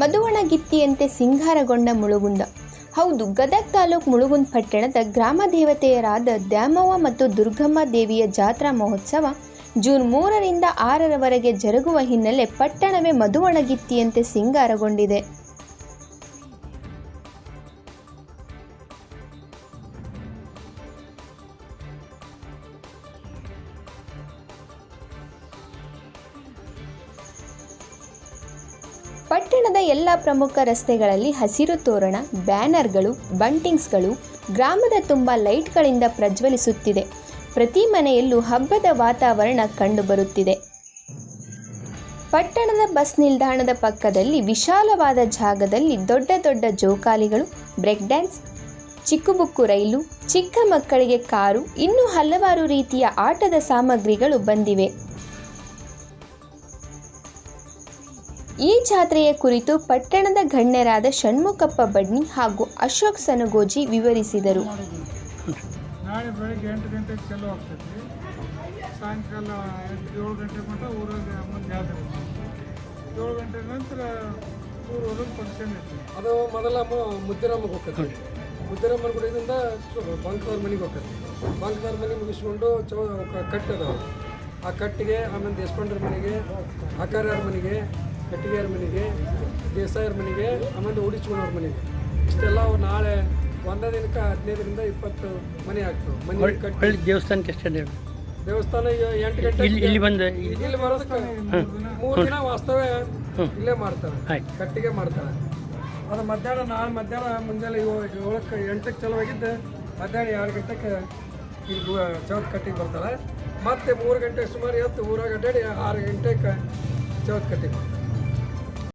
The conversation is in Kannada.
ಮಧುವಣಗಿತ್ತಿಯಂತೆ ಸಿಂಗಾರಗೊಂಡ ಮುಳುಗುಂದ. ಹೌದು, ಗದಗ ತಾಲೂಕು ಮುಳುಗುಂದ ಪಟ್ಟಣದ ಗ್ರಾಮ ದೇವತೆಯರಾದ ದ್ಯಾಮವ್ವ ಮತ್ತು ದುರ್ಗಮ್ಮ ದೇವಿಯ ಜಾತ್ರಾ ಮಹೋತ್ಸವ ಜೂನ್ 3ರಿಂದ 6ರವರೆಗೆ ಜರುಗುವ ಹಿನ್ನೆಲೆ ಪಟ್ಟಣವೇ ಮಧುವಣಗಿತ್ತಿಯಂತೆ ಸಿಂಗಾರಗೊಂಡಿದೆ. ಪಟ್ಟಣದ ಎಲ್ಲ ಪ್ರಮುಖ ರಸ್ತೆಗಳಲ್ಲಿ ಹಸಿರು ತೋರಣ, ಬ್ಯಾನರ್ಗಳು, ಬಂಟಿಂಗ್ಸ್ಗಳು, ಗ್ರಾಮದ ತುಂಬ ಲೈಟ್ಗಳಿಂದ ಪ್ರಜ್ವಲಿಸುತ್ತಿದೆ. ಪ್ರತಿ ಮನೆಯಲ್ಲೂ ಹಬ್ಬದ ವಾತಾವರಣ ಕಂಡುಬರುತ್ತಿದೆ. ಪಟ್ಟಣದ ಬಸ್ ನಿಲ್ದಾಣದ ಪಕ್ಕದಲ್ಲಿ ವಿಶಾಲವಾದ ಜಾಗದಲ್ಲಿ ದೊಡ್ಡ ದೊಡ್ಡ ಜೋಕಾಲಿಗಳು, ಬ್ರೇಕ್ ಡ್ಯಾನ್ಸ್, ಚಿಕ್ಕುಬುಕ್ಕು ರೈಲು, ಚಿಕ್ಕ ಮಕ್ಕಳಿಗೆ ಕಾರು, ಇನ್ನೂ ಹಲವಾರು ರೀತಿಯ ಆಟದ ಸಾಮಗ್ರಿಗಳು ಬಂದಿವೆ. ಈ ಜಾತ್ರೆಯ ಕುರಿತು ಪಟ್ಟಣದ ಗಣ್ಯರಾದ ಷಣ್ಮುಖಪ್ಪ ಬಡ್ನಿ ಹಾಗೂ ಅಶೋಕ್ ಸನಗೋಜಿ ವಿವರಿಸಿದರು. ನಾಳೆ ಬೆಳಗ್ಗೆ 8 ಗಂಟೆಗೆ ಚಾಲೂ ಆಗ್ತೈತಿ. ಸಾಯಂಕಾಲ 7 ಗಂಟೆ ಮಟ್ಟ ಊರಾಗ ಅಮ್ಮನ ಜಾತ್ರೆ. 7 ಗಂಟೆ ನಂತರ ಊರೊಳಗೆ ಫಂಕ್ಷನ್ ಇರ್ತದೆ. ಅದು ಮೊದಲ ಮುದ್ದಿರಮ್ಮಗೆ ಹೋಗ್ತದೆ. ಮುದ್ದಿರಮ್ಮನ ಗುಡಿಯಿಂದ ಬಂಕದವ್ರ ಮನೆಗೆ ಹೋಗ್ತದೆ. ಬಂಕದವ್ರ ಮನೆ ಮುಗಿಸ್ಕೊಂಡು ಕಟ್ಟದವು. ಆ ಕಟ್ಟಿಗೆ ಆಮೇಲೆ ದೇಶಪಾಂಡ್ರ ಮನೆಗೆ, ಆಕಾರ್ಯರ ಮನೆಗೆ, ಕಟ್ಟಿಗೆಯರ ಮನೆಗೆ, ದೇಸಾಯರ ಮನೆಗೆ, ಆಮೇಲೆ ಉಡಿಸ್ಕೊಂಡವ್ರ ಮನೆಗೆ, ಇಷ್ಟೆಲ್ಲ ನಾಳೆ ಒಂದೇ ದಿನಕ್ಕೆ 15ರಿಂದ 20 ಮನೆ ಆಗ್ತವೆ. ಮನೆ ಕಟ್ಟಿ ದೇವಸ್ಥಾನಕ್ಕೆ ಎಷ್ಟೇ ದೇವಸ್ಥಾನ 8 ಗಂಟೆ ಇಲ್ಲಿ ಬಂದು ಇಲ್ಲಿ ಬರೋದಕ್ಕೆ 3 ದಿನ ವಾಸ್ತವ ಇಲ್ಲೇ ಮಾಡ್ತಾರೆ, ಕಟ್ಟಿಗೆ ಮಾಡ್ತಾರೆ. ಅದು ಮಧ್ಯಾಹ್ನ ನಾಳೆ ಮಧ್ಯಾಹ್ನ ಮುಂಜಾನೆ 8ಕ್ಕೆ ಚಾಲೂ ಆಗಿದ್ದು ಮಧ್ಯಾಹ್ನ 2 ಗಂಟೆಗೆ ಇಲ್ಲಿ ಚೌತ್ ಕಟ್ಟಿಗೆ ಬರ್ತಾರೆ. ಮತ್ತೆ 3 ಗಂಟೆ ಸುಮಾರು ಎದ್ದು ಊರಾಗ ಅಡ್ಡಾಡಿ 6 ಗಂಟೆಗೆ ಚೌತ್ ಕಟ್ಟಿಗೆ ಬರ್ತಾರೆ.